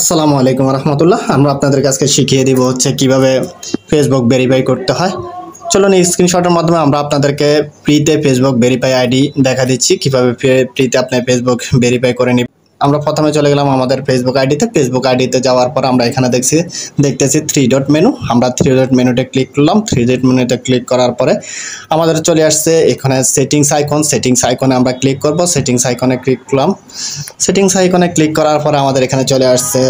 আসসালামু আলাইকুম রহমতুল্লাহ। আমরা আপনাদের কাছে শিখিয়ে দিব হচ্ছে কিভাবে ফেসবুক ভেরিফাই করতে হয়। চলুন এই স্ক্রিনশটের মাধ্যমে আমরা আপনাদেরকে ফ্রিতে ফেসবুক ভেরিফাই আইডি দেখা দিচ্ছি কিভাবে ফ্রিতে আপনি ফেসবুক ভেরিফাই করে নিন। আমরা প্রথমে চলে গেলাম আমাদের ফেসবুক আইডিতে যাওয়ার পর আমরা এখানে দেখতেছি থ্রি ডট মেনু। আমরা থ্রি ডট মেনুতে ক্লিক করলাম। থ্রি ডট মেনুতে ক্লিক করার পরে আমাদের চলে আসছে এখানে সেটিংস আইকনে আমরা ক্লিক করব। সেটিংস আইকনে ক্লিক করলাম। সেটিংস আইকনে ক্লিক করার পরে আমাদের এখানে চলে আসছে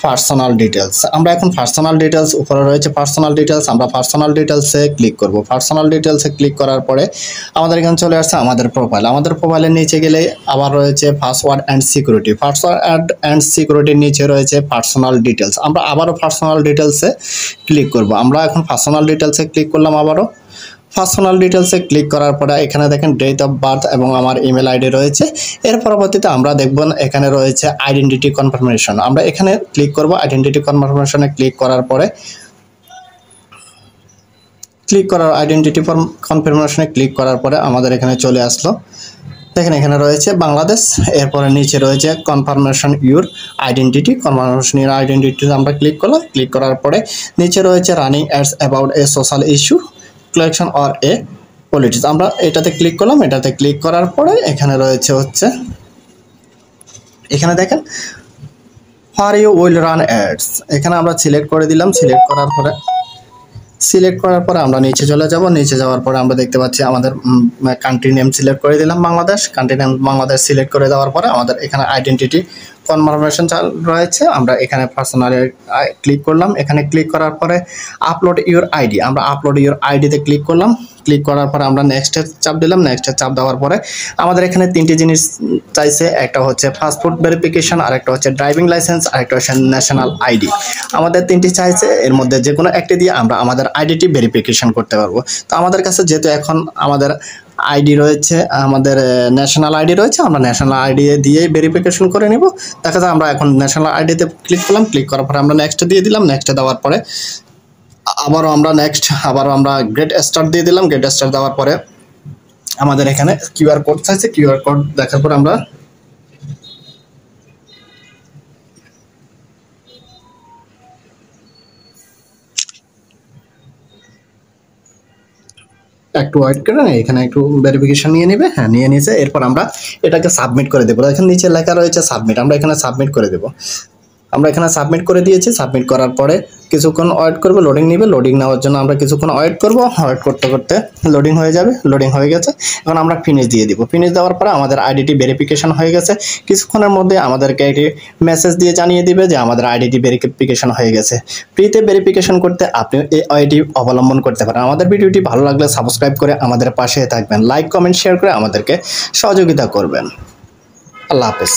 পার্সোনাল ডিটেলস। আমরা এখন পার্সোনাল ডিটেলস উপরে রয়েছে পার্সোনাল ডিটেলস, আমরা পার্সোনাল ডিটেলসে ক্লিক করব। পার্সোনাল ডিটেলসে ক্লিক করার পরে আমাদের এখানে চলে আসছে আমাদের প্রোফাইল। আমাদের প্রোফাইলের নিচে গেলে আবার রয়েছে password and security. Password and সিকিউরিটির নিচে রয়েছে পার্সোনাল ডিটেলস। আমরা আবারও পার্সোনাল ডিটেলসে ক্লিক করব। আমরা এখন পার্সোনাল ডিটেলসে ক্লিক করলাম। আবারও পার্সোনাল ডিটেলসে ক্লিক করার পরে এখানে দেখেন ডেট অফ বার্থ এবং আমার ইমেল আইডি রয়েছে। এর পরবর্তীতে আমরা দেখব এখানে রয়েছে আইডেন্টিটি কনফার্মেশন। আমরা এখানে ক্লিক করব। আইডেন্টিটি কনফার্মেশনে ক্লিক করার পরে আইডেন্টিটি কনফার্মেশনে ক্লিক করার পরে আমাদের এখানে চলে আসলো। দেখেন এখানে রয়েছে বাংলাদেশ, এরপরে নিচে রয়েছে confirmation your identity. Confirmation your আইডেন্টিটিতে আমরা ক্লিক করলাম। ক্লিক করার পরে নিচে রয়েছে running ads about a social issue collection or a politics. আমরা এটাতে ক্লিক করলাম। এটাতে ক্লিক করার পরে এখানে রয়েছে হচ্ছে এখানে দেখেন for you will run ads. এখানে আমরা সিলেক্ট করে দিলাম। সিলেক্ট করার পরে আমরা নিচে চলে যাব। নিচে যাওয়ার পরে আমরা দেখতে পাচ্ছি আমাদের কান্ট্রি নেম সিলেক্ট করে দিলাম Bangladesh. Country name Bangladesh select করে দেওয়ার পরে আমাদের এখানে আইডেন্টিটি কনফার্মেশন রয়েছে। আমরা এখানে পার্সোনালি ক্লিক করলাম। এখানে ক্লিক করার পরে আপলোড ইউর আইডি। আমরা আপলোড ইউর আইডিতে ক্লিক করলাম। ক্লিক করার পরে আমরা নেক্সটে চাপ দিলাম। নেক্সটে চাপ দেওয়ার পরে আমাদের এখানে তিনটি জিনিস চাইছে। একটা হচ্ছে পাসপোর্ট ভেরিফিকেশন, আরেকটা হচ্ছে ড্রাইভিং লাইসেন্স, আরেকটা হচ্ছে ন্যাশনাল আইডি। আমাদের তিনটি চাইছে, এর মধ্যে যে কোনো একটি দিয়ে আমরা আমাদের আইডিটি ভেরিফিকেশন করতে পারবো। তো আমাদের কাছে যেহেতু এখন আমাদের আইডি রয়েছে, আমাদের ন্যাশনাল আইডি রয়েছে, আমরা ন্যাশনাল আইডি দিয়েই ভেরিফিকেশন করে নিব। দেখা যায় আমরা এখন ন্যাশনাল আইডিতে ক্লিক করলাম। ক্লিক করার পরে আমরা নেক্সট দিয়ে দিলাম। নেক্সটে দেওয়ার পরে আবারও আমরা গেট স্টার্ট দিয়ে দিলাম। গেট স্টার্ট দেওয়ার পরে আমাদের এখানে কিউআর কোড চাইছে। কিউআর কোড দেখার পর আমরা একটু ওয়েট করেন, এখানে একটু ভেরিফিকেশন নিয়ে নেবে। হ্যাঁ, নিয়ে নিয়েছে। এরপর আমরা এটাকে সাবমিট করে দেবো। এখানে নিচে লেখা রয়েছে সাবমিট। আমরা এখানে সাবমিট করে দেবো। আমরা এখানে সাবমিট করে দিয়েছি। সাবমিট করার পরে কিছুক্ষণ ওয়েট করবো, লোডিং নেবে। লোডিং নেওয়ার জন্য আমরা কিছুক্ষণ ওয়েট করবো। ওয়েট করতে করতে লোডিং হয়ে যাবে। লোডিং হয়ে গেছে। এখন আমরা ফিনিশ দিয়ে দিব। ফিনিশ দেওয়ার পরে আমাদের আইডিটি ভেরিফিকেশন হয়ে গেছে। কিছুক্ষণের মধ্যে আমাদেরকে একটি মেসেজ দিয়ে জানিয়ে দিবে যে আমাদের আইডিটি ভেরিফিকেশন হয়ে গেছে। ফ্রিতে ভেরিফিকেশন করতে আপনি এই আইডি অবলম্বন করতে পারেন। আমাদের ভিডিওটি ভালো লাগলে সাবস্ক্রাইব করে আমাদের পাশে থাকবেন। লাইক কমেন্ট শেয়ার করে আমাদেরকে সহযোগিতা করবেন। আল্লাহ হাফেজ।